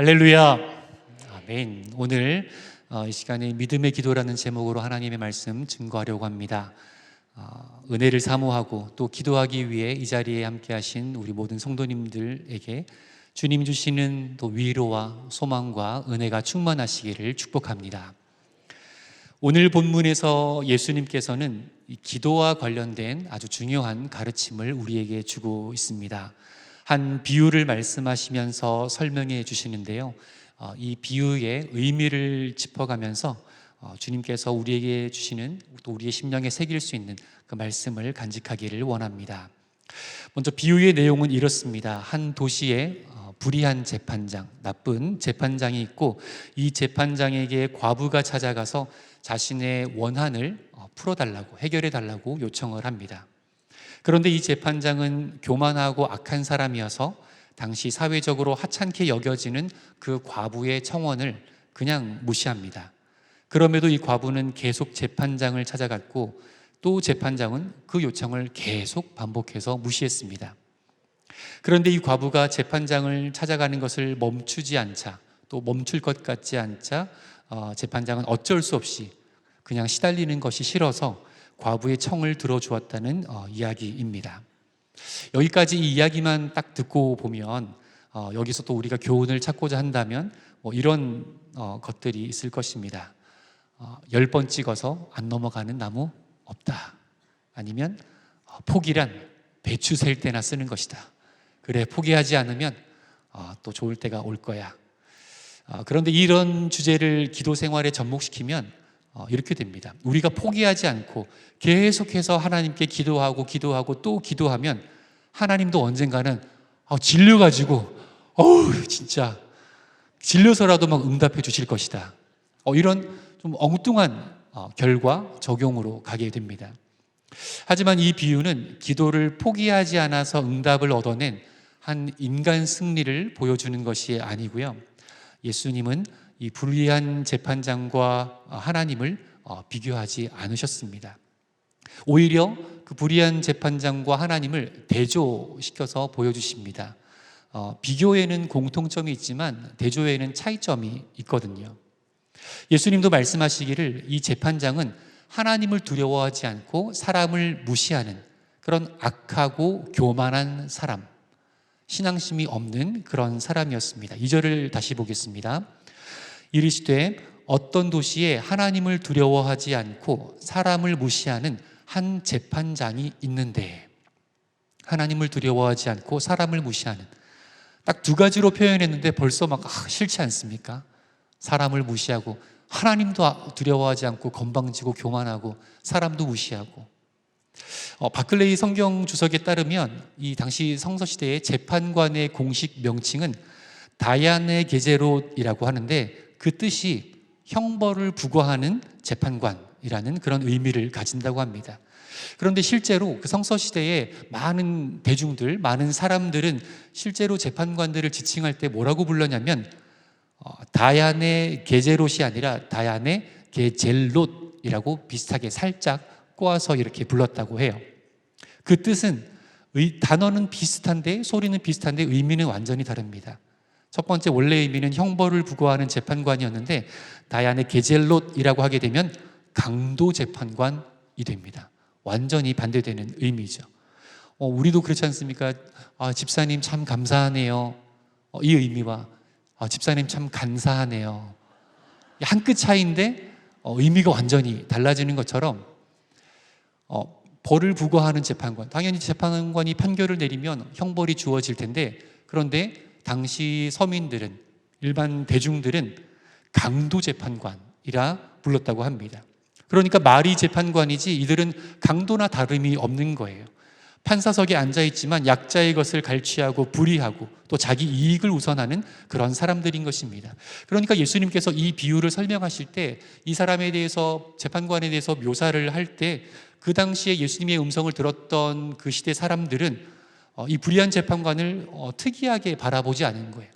할렐루야. 아멘. 오늘 이 시간에 믿음의 기도라는 제목으로 하나님의 말씀 증거하려고 합니다. 은혜를 사모하고 또 기도하기 위해 이 자리에 함께 하신 우리 모든 성도님들에게 주님 주시는 또 위로와 소망과 은혜가 충만하시기를 축복합니다. 오늘 본문에서 예수님께서는 이 기도와 관련된 아주 중요한 가르침을 우리에게 주고 있습니다. 한 비유를 말씀하시면서 설명해 주시는데요, 이 비유의 의미를 짚어가면서 주님께서 우리에게 주시는 또 우리의 심령에 새길 수 있는 그 말씀을 간직하기를 원합니다. 먼저 비유의 내용은 이렇습니다. 한 도시에 불의한 재판장, 나쁜 재판장이 있고, 이 재판장에게 과부가 찾아가서 자신의 원한을 풀어달라고, 해결해달라고 요청을 합니다. 그런데 이 재판장은 교만하고 악한 사람이어서 당시 사회적으로 하찮게 여겨지는 그 과부의 청원을 그냥 무시합니다. 그럼에도 이 과부는 계속 재판장을 찾아갔고, 또 재판장은 그 요청을 계속 반복해서 무시했습니다. 그런데 이 과부가 재판장을 찾아가는 것을 멈추지 않자, 또 멈출 것 같지 않자 재판장은 어쩔 수 없이 그냥 시달리는 것이 싫어서 과부의 청을 들어주었다는 이야기입니다. 여기까지 이 이야기만 딱 듣고 보면 여기서 또 우리가 교훈을 찾고자 한다면 이런 것들이 있을 것입니다. 10번 찍어서 안 넘어가는 나무 없다. 아니면 포기란 배추 셀 때나 쓰는 것이다. 그래, 포기하지 않으면 또 좋을 때가 올 거야. 그런데 이런 주제를 기도 생활에 접목시키면 이렇게 됩니다. 우리가 포기하지 않고 계속해서 하나님께 기도하고 또 기도하면 하나님도 언젠가는 질려가지고 진짜 질려서라도 막 응답해 주실 것이다. 이런 좀 엉뚱한 결과 적용으로 가게 됩니다. 하지만 이 비유는 기도를 포기하지 않아서 응답을 얻어낸 한 인간 승리를 보여주는 것이 아니고요, 예수님은 이 불의한 재판장과 하나님을 비교하지 않으셨습니다. 오히려 그 불의한 재판장과 하나님을 대조시켜서 보여주십니다. 비교에는 공통점이 있지만 대조에는 차이점이 있거든요. 예수님도 말씀하시기를 이 재판장은 하나님을 두려워하지 않고 사람을 무시하는 그런 악하고 교만한 사람, 신앙심이 없는 그런 사람이었습니다. 2절을 다시 보겠습니다. 이르시되 어떤 도시에 하나님을 두려워하지 않고 사람을 무시하는 한 재판장이 있는데, 하나님을 두려워하지 않고 사람을 무시하는, 딱 두 가지로 표현했는데 벌써 막 싫지 않습니까? 사람을 무시하고, 하나님도 두려워하지 않고 건방지고 교만하고 사람도 무시하고. 바클레이 성경 주석에 따르면 이 당시 성서시대의 재판관의 공식 명칭은 다야네 게제롯이라고 하는데, 그 뜻이 형벌을 부과하는 재판관이라는 그런 의미를 가진다고 합니다. 그런데 실제로 그 성서시대에 많은 대중들, 많은 사람들은 실제로 재판관들을 지칭할 때 뭐라고 불렀냐면 다야네 게제롯이 아니라 다야네 게젤롯이라고 비슷하게 살짝 꼬아서 이렇게 불렀다고 해요. 그 뜻은 단어는 비슷한데, 소리는 비슷한데 의미는 완전히 다릅니다. 첫 번째 원래 의미는 형벌을 부과하는 재판관이었는데, 다야네 게젤롯이라고 하게 되면 강도 재판관이 됩니다. 완전히 반대되는 의미죠. 우리도 그렇지 않습니까? 집사님 참 감사하네요. 이 의미와 집사님 참 간사하네요. 한 끗 차이인데 의미가 완전히 달라지는 것처럼 벌을 부과하는 재판관, 당연히 재판관이 판결을 내리면 형벌이 주어질 텐데, 그런데 당시 서민들은, 일반 대중들은 강도 재판관이라 불렀다고 합니다. 그러니까 말이 재판관이지 이들은 강도나 다름이 없는 거예요. 판사석에 앉아있지만 약자의 것을 갈취하고 불의하고 또 자기 이익을 우선하는 그런 사람들인 것입니다. 그러니까 예수님께서 이 비유를 설명하실 때 이 사람에 대해서, 재판관에 대해서 묘사를 할 때 그 당시에 예수님의 음성을 들었던 그 시대 사람들은 이 불의한 재판관을 특이하게 바라보지 않은 거예요.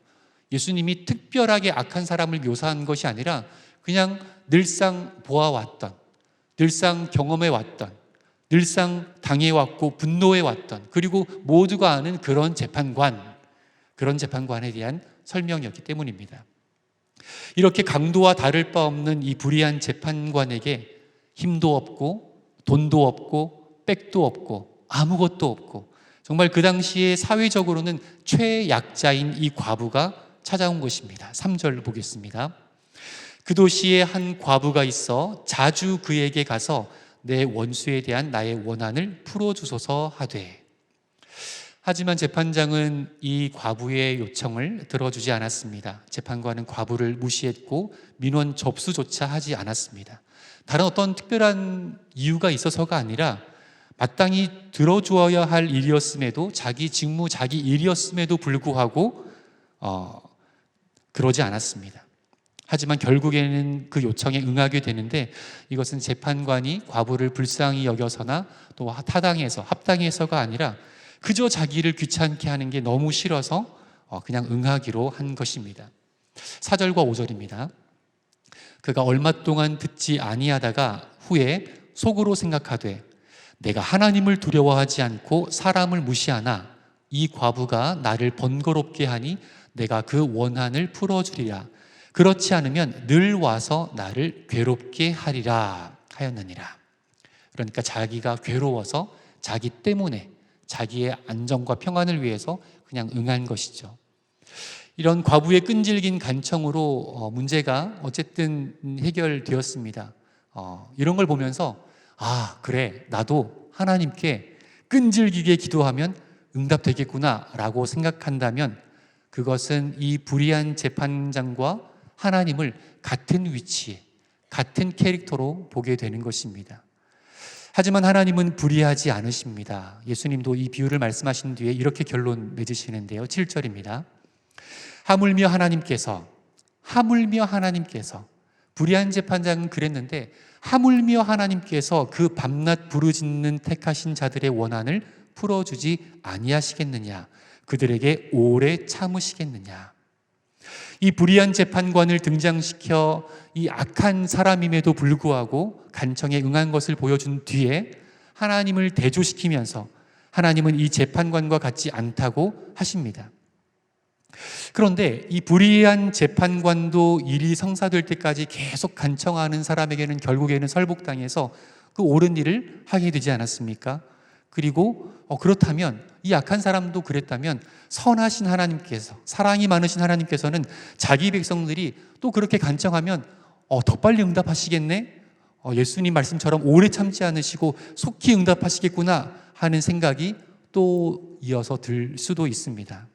예수님이 특별하게 악한 사람을 묘사한 것이 아니라 그냥 늘상 보아왔던, 늘상 경험해왔던, 늘상 당해왔고 분노해왔던, 그리고 모두가 아는 그런 재판관, 그런 재판관에 대한 설명이었기 때문입니다. 이렇게 강도와 다를 바 없는 이 불의한 재판관에게 힘도 없고 돈도 없고 백도 없고 아무것도 없고 정말 그 당시에 사회적으로는 최약자인 이 과부가 찾아온 것입니다. 3절 보겠습니다. 그 도시에 한 과부가 있어 자주 그에게 가서 내 원수에 대한 나의 원한을 풀어주소서 하되. 하지만 재판장은 이 과부의 요청을 들어주지 않았습니다. 재판관은 과부를 무시했고 민원 접수조차 하지 않았습니다. 다른 어떤 특별한 이유가 있어서가 아니라 마땅히 들어주어야 할 일이었음에도 자기 직무, 자기 일이었음에도 불구하고 그러지 않았습니다. 하지만 결국에는 그 요청에 응하게 되는데 이것은 재판관이 과부를 불쌍히 여겨서나 또 타당해서 합당해서가 아니라 그저 자기를 귀찮게 하는 게 너무 싫어서 그냥 응하기로 한 것입니다. 4절과 5절입니다. 그가 얼마 동안 듣지 아니하다가 후에 속으로 생각하되 내가 하나님을 두려워하지 않고 사람을 무시하나 이 과부가 나를 번거롭게 하니 내가 그 원한을 풀어주리라. 그렇지 않으면 늘 와서 나를 괴롭게 하리라 하였느니라. 그러니까 자기가 괴로워서 자기 때문에 자기의 안정과 평안을 위해서 그냥 응한 것이죠. 이런 과부의 끈질긴 간청으로 문제가 어쨌든 해결되었습니다. 이런 걸 보면서 그래 나도 하나님께 끈질기게 기도하면 응답되겠구나 라고 생각한다면 그것은 이 불의한 재판장과 하나님을 같은 위치에 같은 캐릭터로 보게 되는 것입니다. 하지만 하나님은 불의하지 않으십니다. 예수님도 이 비유를 말씀하신 뒤에 이렇게 결론 맺으시는데요. 7절입니다. 하물며 하나님께서 불의한 재판장은 그랬는데 하물며 하나님께서 그 밤낮 부르짖는 택하신 자들의 원한을 풀어주지 아니하시겠느냐, 그들에게 오래 참으시겠느냐. 이 불의한 재판관을 등장시켜 이 악한 사람임에도 불구하고 간청에 응한 것을 보여준 뒤에 하나님을 대조시키면서 하나님은 이 재판관과 같지 않다고 하십니다. 그런데 이 불의한 재판관도 일이 성사될 때까지 계속 간청하는 사람에게는 결국에는 설복당해서 그 옳은 일을 하게 되지 않았습니까? 그리고 그렇다면 이 악한 사람도 그랬다면 선하신 하나님께서, 사랑이 많으신 하나님께서는 자기 백성들이 또 그렇게 간청하면 더 빨리 응답하시겠네? 예수님 말씀처럼 오래 참지 않으시고 속히 응답하시겠구나 하는 생각이 또 이어서 들 수도 있습니다.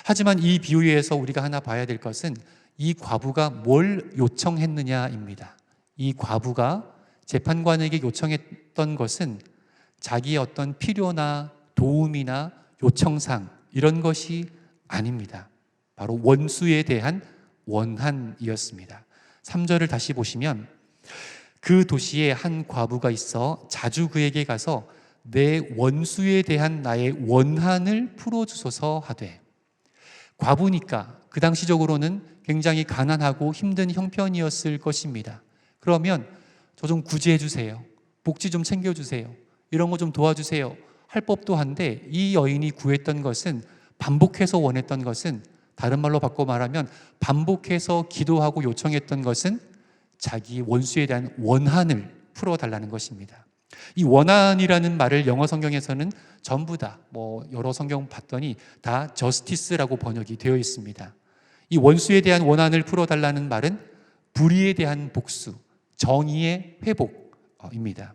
하지만 이 비유에서 우리가 하나 봐야 될 것은 이 과부가 뭘 요청했느냐입니다. 이 과부가 재판관에게 요청했던 것은 자기의 어떤 필요나 도움이나 요청사항 이런 것이 아닙니다. 바로 원수에 대한 원한이었습니다. 3절을 다시 보시면 그 도시에 한 과부가 있어 자주 그에게 가서 내 원수에 대한 나의 원한을 풀어주소서 하되. 과부니까 그 당시적으로는 굉장히 가난하고 힘든 형편이었을 것입니다. 그러면 저 좀 구제해 주세요. 복지 좀 챙겨주세요. 이런 거 좀 도와주세요. 할 법도 한데 이 여인이 구했던 것은, 반복해서 원했던 것은, 다른 말로 바꿔 말하면 반복해서 기도하고 요청했던 것은 자기 원수에 대한 원한을 풀어달라는 것입니다. 이 원한이라는 말을 영어 성경에서는 전부 다 여러 성경 봤더니 다 justice라고 번역이 되어 있습니다. 이 원수에 대한 원한을 풀어달라는 말은 불의에 대한 복수, 정의의 회복입니다.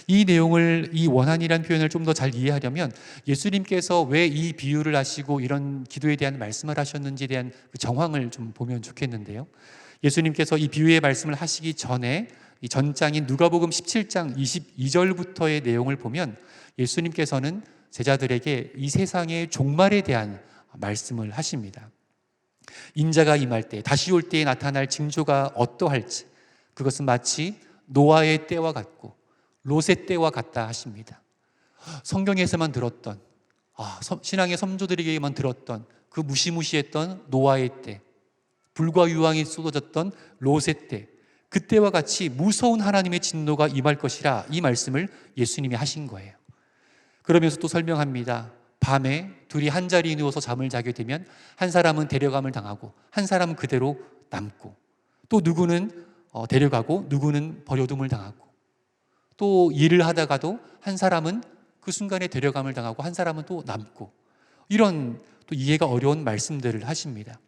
이 내용을, 이 원한이라는 표현을 좀 더 잘 이해하려면 예수님께서 왜 이 비유를 하시고 이런 기도에 대한 말씀을 하셨는지에 대한 그 정황을 좀 보면 좋겠는데요. 예수님께서 이 비유의 말씀을 하시기 전에 이 전장인 누가복음 17장 22절부터의 내용을 보면 예수님께서는 제자들에게 이 세상의 종말에 대한 말씀을 하십니다. 인자가 임할 때, 다시 올 때에 나타날 징조가 어떠할지, 그것은 마치 노아의 때와 같고 롯의 때와 같다 하십니다. 성경에서만 들었던, 신앙의 선조들에게만 들었던 그 무시무시했던 노아의 때, 불과 유황이 쏟아졌던 롯의 때, 그때와 같이 무서운 하나님의 진노가 임할 것이라 이 말씀을 예수님이 하신 거예요. 그러면서 또 설명합니다. 밤에 둘이 한 자리에 누워서 잠을 자게 되면 한 사람은 데려감을 당하고 한 사람은 그대로 남고, 또 누구는 데려가고 누구는 버려둠을 당하고, 또 일을 하다가도 한 사람은 그 순간에 데려감을 당하고 한 사람은 또 남고, 이런 또 이해가 어려운 말씀들을 하십니다.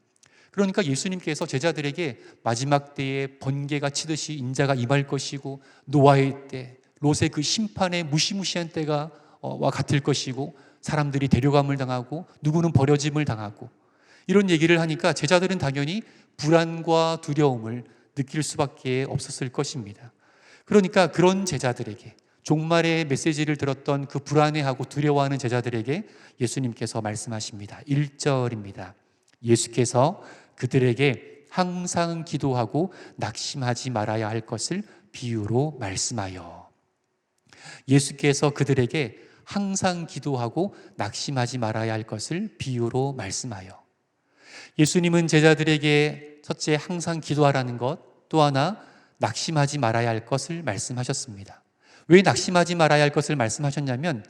그러니까 예수님께서 제자들에게 마지막 때에 번개가 치듯이 인자가 임할 것이고, 노아의 때, 롯의 그 심판의 무시무시한 때가 와 같을 것이고, 사람들이 데려감을 당하고 누구는 버려짐을 당하고, 이런 얘기를 하니까 제자들은 당연히 불안과 두려움을 느낄 수밖에 없었을 것입니다. 그러니까 그런 제자들에게, 종말의 메시지를 들었던 그 불안해하고 두려워하는 제자들에게 예수님께서 말씀하십니다. 1절입니다. 예수께서 그들에게 항상 기도하고 낙심하지 말아야 할 것을 비유로 말씀하여. 예수께서 그들에게 항상 기도하고 낙심하지 말아야 할 것을 비유로 말씀하여. 예수님은 제자들에게 첫째 항상 기도하라는 것, 또 하나 낙심하지 말아야 할 것을 말씀하셨습니다. 왜 낙심하지 말아야 할 것을 말씀하셨냐면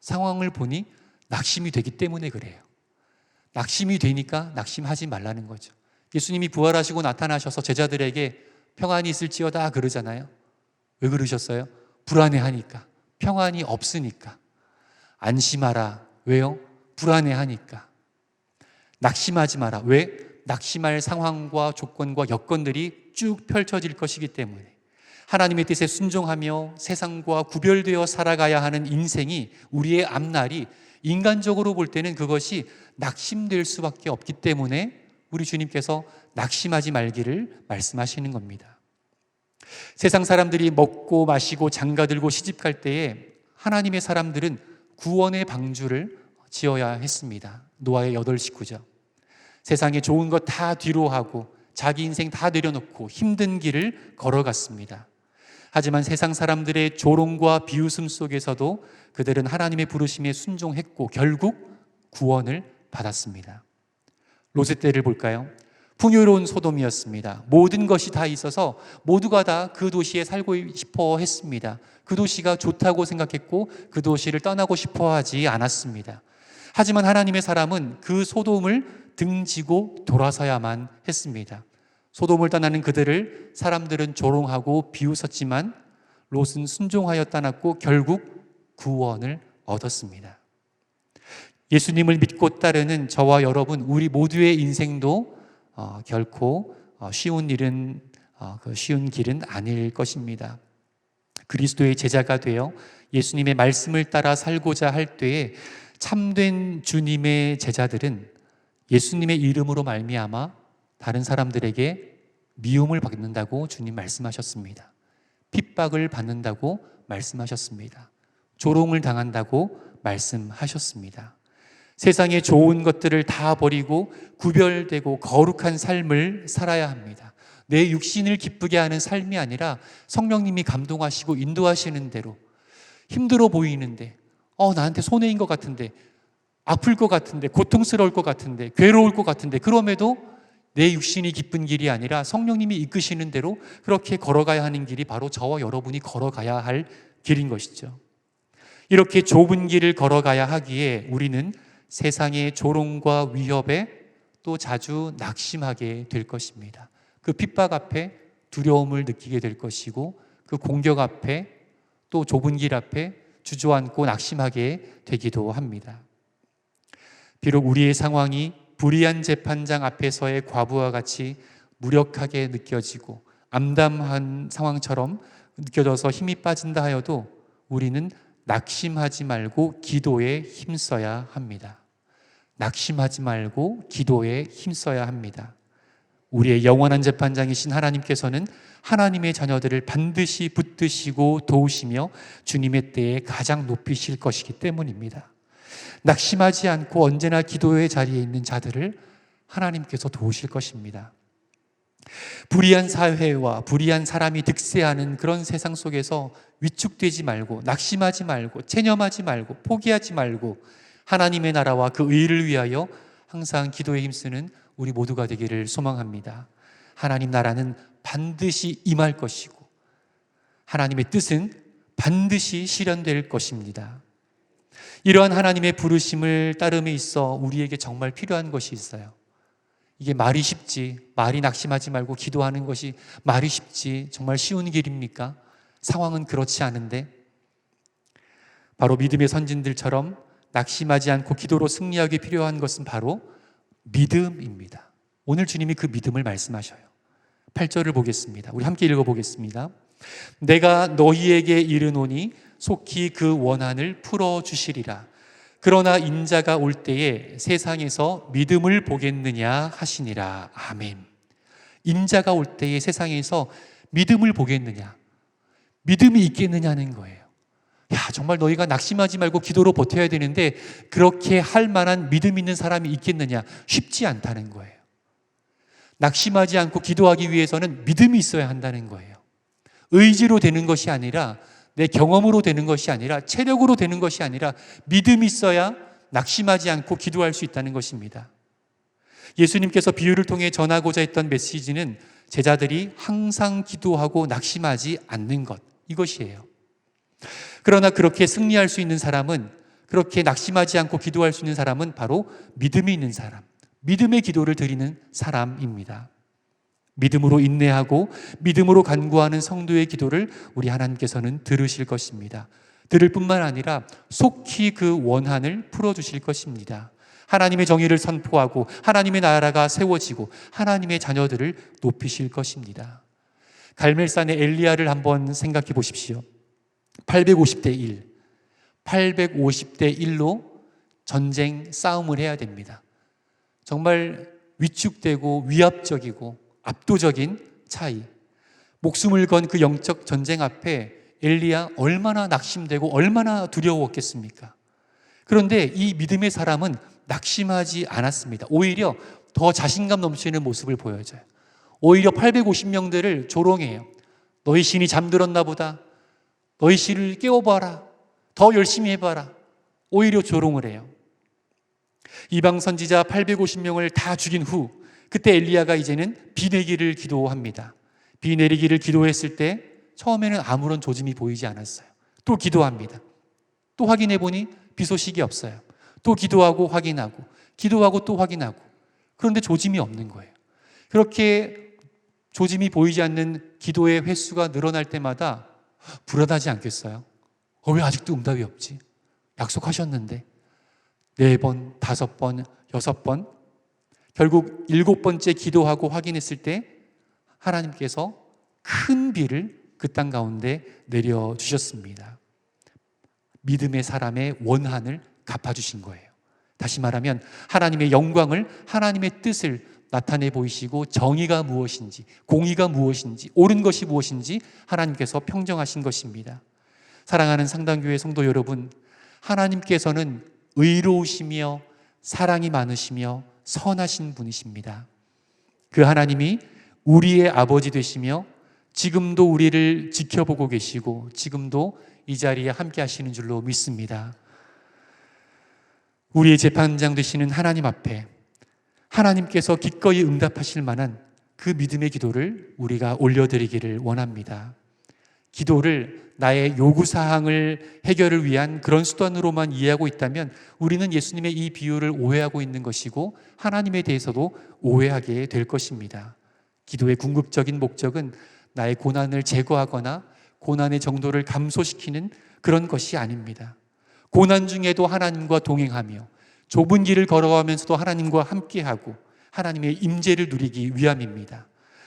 상황을 보니 낙심이 되기 때문에 그래요. 낙심이 되니까 낙심하지 말라는 거죠. 예수님이 부활하시고 나타나셔서 제자들에게 평안이 있을지어다 그러잖아요. 왜 그러셨어요? 불안해하니까, 평안이 없으니까. 안심하라. 왜요? 불안해하니까. 낙심하지 마라. 왜? 낙심할 상황과 조건과 여건들이 쭉 펼쳐질 것이기 때문에. 하나님의 뜻에 순종하며 세상과 구별되어 살아가야 하는 인생이, 우리의 앞날이 인간적으로 볼 때는 그것이 낙심될 수밖에 없기 때문에 우리 주님께서 낙심하지 말기를 말씀하시는 겁니다. 세상 사람들이 먹고 마시고 장가들고 시집갈 때에 하나님의 사람들은 구원의 방주를 지어야 했습니다. 노아의 8 식구죠. 세상에 좋은 것 다 뒤로 하고 자기 인생 다 내려놓고 힘든 길을 걸어갔습니다. 하지만 세상 사람들의 조롱과 비웃음 속에서도 그들은 하나님의 부르심에 순종했고 결국 구원을 받았습니다. 롯의 때를 볼까요? 풍요로운 소돔이었습니다. 모든 것이 다 있어서 모두가 다 그 도시에 살고 싶어 했습니다. 그 도시가 좋다고 생각했고 그 도시를 떠나고 싶어 하지 않았습니다. 하지만 하나님의 사람은 그 소돔을 등지고 돌아서야만 했습니다. 소돔을 떠나는 그들을 사람들은 조롱하고 비웃었지만 롯은 순종하여 떠났고 결국 구원을 얻었습니다. 예수님을 믿고 따르는 저와 여러분, 우리 모두의 인생도 결코 쉬운 길은 아닐 것입니다. 그리스도의 제자가 되어 예수님의 말씀을 따라 살고자 할 때에 참된 주님의 제자들은 예수님의 이름으로 말미암아 다른 사람들에게 미움을 받는다고 주님 말씀하셨습니다. 핍박을 받는다고 말씀하셨습니다. 조롱을 당한다고 말씀하셨습니다. 세상의 좋은 것들을 다 버리고 구별되고 거룩한 삶을 살아야 합니다. 내 육신을 기쁘게 하는 삶이 아니라 성령님이 감동하시고 인도하시는 대로, 힘들어 보이는데 나한테 손해인 것 같은데, 아플 것 같은데, 고통스러울 것 같은데, 괴로울 것 같은데, 그럼에도 내 육신이 기쁜 길이 아니라 성령님이 이끄시는 대로 그렇게 걸어가야 하는 길이 바로 저와 여러분이 걸어가야 할 길인 것이죠. 이렇게 좁은 길을 걸어가야 하기에 우리는 세상의 조롱과 위협에 또 자주 낙심하게 될 것입니다. 그 핍박 앞에 두려움을 느끼게 될 것이고, 그 공격 앞에 또 좁은 길 앞에 주저앉고 낙심하게 되기도 합니다. 비록 우리의 상황이 불의한 재판장 앞에서의 과부와 같이 무력하게 느껴지고 암담한 상황처럼 느껴져서 힘이 빠진다 하여도 우리는 낙심하지 말고 기도에 힘써야 합니다. 낙심하지 말고 기도에 힘써야 합니다. 우리의 영원한 재판장이신 하나님께서는 하나님의 자녀들을 반드시 붙드시고 도우시며 주님의 때에 가장 높이실 것이기 때문입니다. 낙심하지 않고 언제나 기도의 자리에 있는 자들을 하나님께서 도우실 것입니다. 불의한 사회와 불의한 사람이 득세하는 그런 세상 속에서 위축되지 말고, 낙심하지 말고, 체념하지 말고, 포기하지 말고 하나님의 나라와 그 의를 위하여 항상 기도에 힘쓰는 우리 모두가 되기를 소망합니다. 하나님 나라는 반드시 임할 것이고 하나님의 뜻은 반드시 실현될 것입니다. 이러한 하나님의 부르심을 따름에 있어 우리에게 정말 필요한 것이 있어요. 이게 말이 쉽지, 말이 낙심하지 말고 기도하는 것이 말이 쉽지, 정말 쉬운 길입니까? 상황은 그렇지 않은데, 바로 믿음의 선진들처럼 낙심하지 않고 기도로 승리하기 필요한 것은 바로 믿음입니다. 오늘 주님이 그 믿음을 말씀하셔요. 8절을 보겠습니다. 우리 함께 읽어보겠습니다. 내가 너희에게 이르노니 속히 그 원한을 풀어주시리라. 그러나 인자가 올 때에 세상에서 믿음을 보겠느냐 하시니라. 아멘. 인자가 올 때에 세상에서 믿음을 보겠느냐, 믿음이 있겠느냐는 거예요. 야, 정말 너희가 낙심하지 말고 기도로 버텨야 되는데 그렇게 할 만한 믿음 있는 사람이 있겠느냐? 쉽지 않다는 거예요. 낙심하지 않고 기도하기 위해서는 믿음이 있어야 한다는 거예요. 의지로 되는 것이 아니라, 내 경험으로 되는 것이 아니라, 체력으로 되는 것이 아니라 믿음이 있어야 낙심하지 않고 기도할 수 있다는 것입니다. 예수님께서 비유를 통해 전하고자 했던 메시지는 제자들이 항상 기도하고 낙심하지 않는 것, 이것이에요. 그러나 그렇게 승리할 수 있는 사람은, 그렇게 낙심하지 않고 기도할 수 있는 사람은 바로 믿음이 있는 사람, 믿음의 기도를 드리는 사람입니다. 믿음으로 인내하고 믿음으로 간구하는 성도의 기도를 우리 하나님께서는 들으실 것입니다. 들을 뿐만 아니라 속히 그 원한을 풀어주실 것입니다. 하나님의 정의를 선포하고 하나님의 나라가 세워지고 하나님의 자녀들을 높이실 것입니다. 갈멜산의 엘리야를 한번 생각해 보십시오. 850대 1, 850대 1로 전쟁 싸움을 해야 됩니다. 정말 위축되고 위압적이고 압도적인 차이, 목숨을 건 그 영적 전쟁 앞에 엘리야 얼마나 낙심되고 얼마나 두려웠겠습니까? 그런데 이 믿음의 사람은 낙심하지 않았습니다. 오히려 더 자신감 넘치는 모습을 보여줘요. 오히려 850명들을 조롱해요. 너희 신이 잠들었나 보다. 너희 신을 깨워봐라. 더 열심히 해봐라. 오히려 조롱을 해요. 이방 선지자 850명을 다 죽인 후 그때 엘리야가 이제는 비 내기를 기도합니다. 비 내리기를 기도했을 때 처음에는 아무런 조짐이 보이지 않았어요. 또 기도합니다. 또 확인해 보니 비 소식이 없어요. 또 기도하고 확인하고, 기도하고 또 확인하고, 그런데 조짐이 없는 거예요. 그렇게 조짐이 보이지 않는 기도의 횟수가 늘어날 때마다 불안하지 않겠어요? 왜 아직도 응답이 없지? 약속하셨는데 4번, 5번, 6번, 결국 7번째 기도하고 확인했을 때 하나님께서 큰 비를 그 땅 가운데 내려주셨습니다. 믿음의 사람의 원한을 갚아주신 거예요. 다시 말하면 하나님의 영광을, 하나님의 뜻을 나타내 보이시고 정의가 무엇인지, 공의가 무엇인지, 옳은 것이 무엇인지 하나님께서 평정하신 것입니다. 사랑하는 상당교회 성도 여러분, 하나님께서는 의로우시며 사랑이 많으시며 선하신 분이십니다. 그 하나님이 우리의 아버지 되시며 지금도 우리를 지켜보고 계시고 지금도 이 자리에 함께 하시는 줄로 믿습니다. 우리의 재판장 되시는 하나님 앞에 하나님께서 기꺼이 응답하실 만한 그 믿음의 기도를 우리가 올려드리기를 원합니다. 기도를 나의 요구사항을 해결을 위한 그런 수단으로만 이해하고 있다면 우리는 예수님의 이 비유를 오해하고 있는 것이고 하나님에 대해서도 오해하게 될 것입니다. 기도의 궁극적인 목적은 나의 고난을 제거하거나 고난의 정도를 감소시키는 그런 것이 아닙니다. 고난 중에도 하나님과 동행하며 좁은 길을 걸어가면서도 하나님과 함께하고 하나님의 임재를 누리기 위함입니다.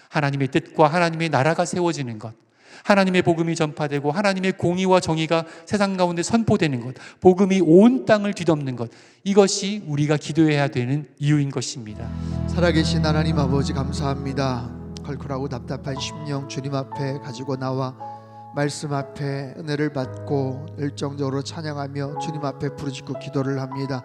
하나님의 뜻과 하나님의 나라가 세워지는 것, 하나님의 복음이 전파되고 하나님의 공의와 정의가 세상 가운데 선포되는 것, 복음이 온 땅을 뒤덮는 것, 이것이 우리가 기도해야 되는 이유인 것입니다. 살아계신 하나님 아버지 감사합니다. 컬컬하고 답답한 심령 주님 앞에 가지고 나와 말씀 앞에 은혜를 받고 열정적으로 찬양하며 주님 앞에 부르짖고 기도를 합니다.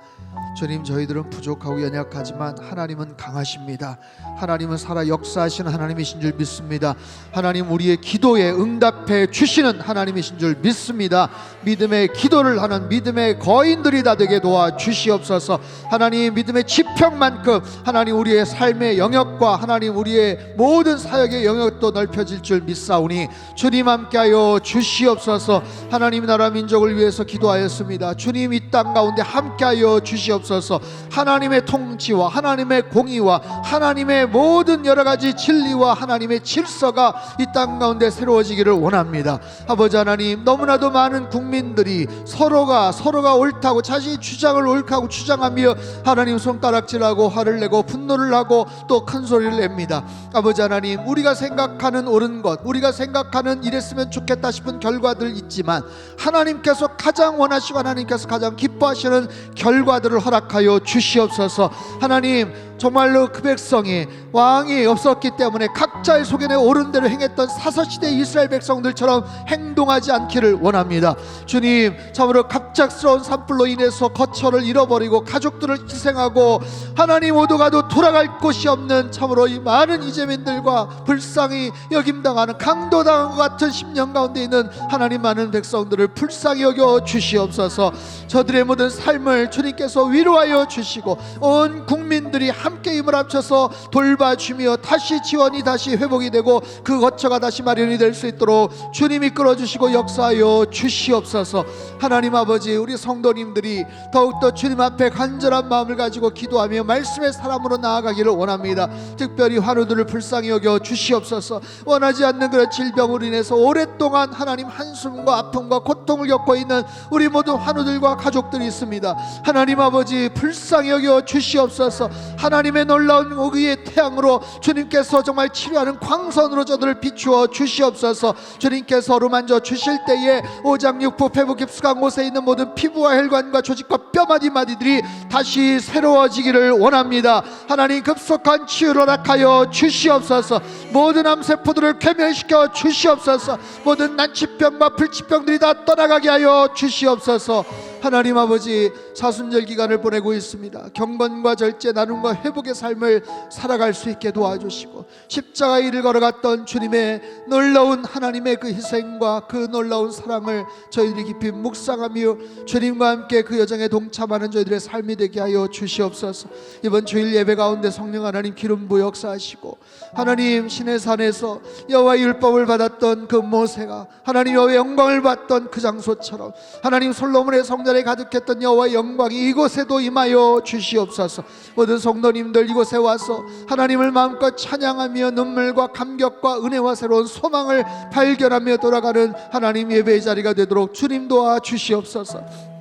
주님, 저희들은 부족하고 연약하지만 하나님은 강하십니다. 하나님은 살아 역사하시는 하나님이신 줄 믿습니다. 하나님, 우리의 기도에 응답해 주시는 하나님이신 줄 믿습니다. 믿음의 기도를 하는 믿음의 거인들이 다 되게 도와주시옵소서. 하나님, 믿음의 지평만큼 하나님 우리의 삶의 영역과 하나님 우리의 모든 사역의 영역도 넓혀질 줄 믿사오니 주님 함께하여 하여 주시옵소서. 하나님 나라 민족을 위해서 기도하였습니다. 주님 이 땅 가운데 함께하여 주시옵소서. 하나님의 통치와 하나님의 공의와 하나님의 모든 여러 가지 진리와 하나님의 질서가 이 땅 가운데 새로워지기를 원합니다. 아버지 하나님, 너무나도 많은 국민들이 서로가 옳다고 자신이 주장을 옳다고 주장하며 하나님 손가락질하고 화를 내고 분노를 하고 또 큰 소리를 냅니다. 아버지 하나님, 우리가 생각하는 옳은 것, 우리가 생각하는 이랬으면 좋겠다 싶은 결과들 있지만 하나님께서 가장 원하시고 하나님께서 가장 기뻐하시는 결과들을 허락하여 주시옵소서. 하나님, 정말로 그 백성이 왕이 없었기 때문에 각자의 소견에 옳은 대로 행했던 사사시대 이스라엘 백성들처럼 행동하지 않기를 원합니다. 주님, 참으로 갑작스러운 산불로 인해서 거처를 잃어버리고 가족들을 희생하고 하나님 오도가도 돌아갈 곳이 없는 참으로 이 많은 이재민들과 불쌍히 여김당하는 강도당한 것 같은 10년 가운데 있는 하나님 많은 백성들을 불쌍히 여겨 주시옵소서. 저들의 모든 삶을 주님께서 위로하여 주시고 온 국민들이 함께 힘을 합쳐서 돌봐주며 다시 지원이 다시 회복이 되고 그 거처가 다시 마련이 될 수 있도록 주님이 끌어주시고 역사하여 주시옵소서. 하나님 아버지, 우리 성도님들이 더욱더 주님 앞에 간절한 마음을 가지고 기도하며 말씀의 사람으로 나아가기를 원합니다. 특별히 환우들을 불쌍히 여겨 주시옵소서. 원하지 않는 그런 질병으로 인해서 오랫동안 하나님 한숨과 아픔과 고통을 겪고 있는 우리 모든 환우들과 가족들이 있습니다. 하나님 아버지, 불쌍히 여겨 주시옵소서. 하나님의 놀라운 의의 태양으로 주님께서 정말 치료하는 광선으로 저들을 비추어 주시옵소서. 주님께서 어루만져 주실 때에 오장육부 폐부 깊숙한 곳에 있는 모든 피부와 혈관과 조직과 뼈마디마디들이 다시 새로워지기를 원합니다. 하나님, 급속한 치유를 허락하여 주시옵소서. 모든 암세포들을 괴멸시켜 주시옵소서. 모든 난치병과 불치병들이 다 떠나가게 하여 주시옵소서. 하나님 아버지, 사순절 기간을 보내고 있습니다. 경건과 절제, 나눔과 회복의 삶을 살아갈 수 있게 도와주시고 십자가의 일을 걸어갔던 주님의 놀라운 하나님의 그 희생과 그 놀라운 사랑을 저희들이 깊이 묵상하며 주님과 함께 그 여정에 동참하는 저희들의 삶이 되게 하여 주시옵소서. 이번 주일 예배 가운데 성령 하나님 기름 부어 역사하시고 하나님, 신의 산에서 여호와의 율법을 받았던 그 모세가 하나님 여호와의 영광을 받던 그 장소처럼 하나님 솔로몬의 성전에 가득했던 여호와의 영광이 이곳에도 임하여 주시옵소서. 모든 성도님들 이곳에 와서 하나님을 마음껏 찬양하며 눈물과 감격과 은혜와 새로운 소망을 발견하며 돌아가는 하나님 예배의 자리가 되도록 주님 도와 주시옵소서.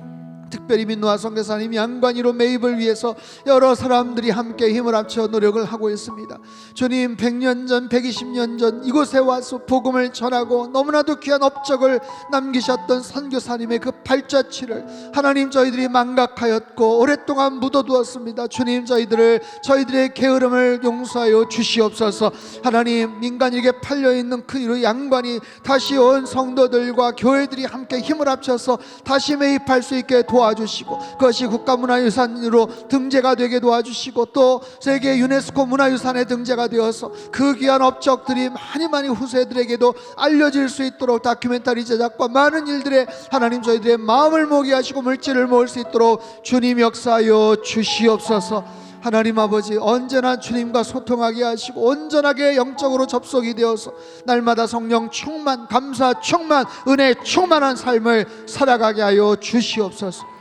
특별히 민노아 선교사님 양관이로 매입을 위해서 여러 사람들이 함께 힘을 합쳐 노력을 하고 있습니다. 주님, 100년 전 120년 전 이곳에 와서 복음을 전하고 너무나도 귀한 업적을 남기셨던 선교사님의 그 발자취를 하나님 저희들이 망각하였고 오랫동안 묻어두었습니다. 주님, 저희들의 게으름을 용서하여 주시옵소서. 하나님, 민간에게 팔려있는 그 양관이 다시 온 성도들과 교회들이 함께 힘을 합쳐서 다시 매입할 수 있게 도와주시고 그것이 국가문화유산으로 등재가 되게 도와주시고 또 세계 유네스코 문화유산에 등재가 되어서 그 귀한 업적들이 많이 후세들에게도 알려질 수 있도록 다큐멘터리 제작과 많은 일들에 하나님 저희들의 마음을 모게 하시고 물질을 모을 수 있도록 주님 역사하여 주시옵소서. 하나님 아버지, 언제나 주님과 소통하게 하시고 온전하게 영적으로 접속이 되어서 날마다 성령 충만, 감사 충만, 은혜 충만한 삶을 살아가게 하여 주시옵소서.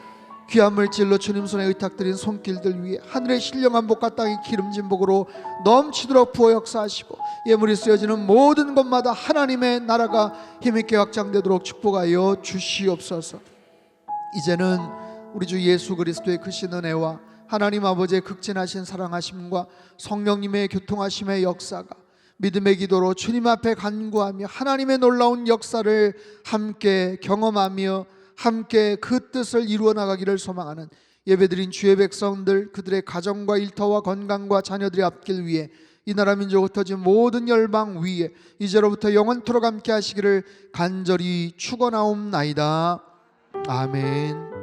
귀한 물질로 주님 손에 의탁드린 손길들 위에 하늘의 신령한 복과 땅의 기름진 복으로 넘치도록 부어 역사하시고 예물이 쓰여지는 모든 곳마다 하나님의 나라가 힘있게 확장되도록 축복하여 주시옵소서. 이제는 우리 주 예수 그리스도의 크신 은혜와 하나님 아버지의 극진하신 사랑하심과 성령님의 교통하심의 역사가 믿음의 기도로 주님 앞에 간구하며 하나님의 놀라운 역사를 함께 경험하며 함께 그 뜻을 이루어 나가기를 소망하는 예배드린 주의 백성들, 그들의 가정과 일터와 건강과 자녀들의 앞길 위해 이 나라 민족 흩어진 모든 열방 위에 이제로부터 영원토록 함께 하시기를 간절히 축원하옵나이다. 아멘.